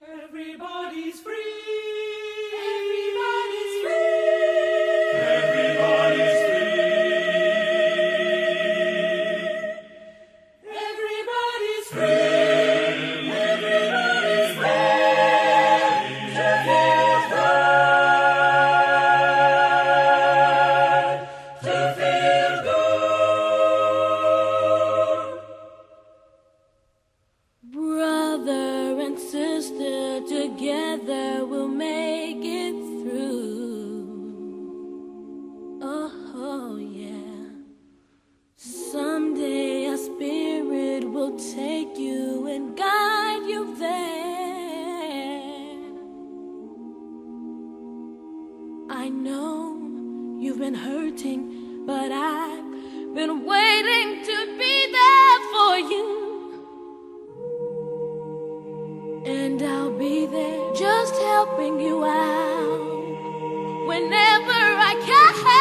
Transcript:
Everybody's free. Everybody's free. Everybody's free. Everybody's free. Everybody's free. To feel good. To feel good. Brother and sister, together we'll make it through. Oh, yeah. Someday our spirit will take you and guide you there. I know you've been hurting, but I've been waiting to be there for you. And I'll be there just helping you out whenever I can.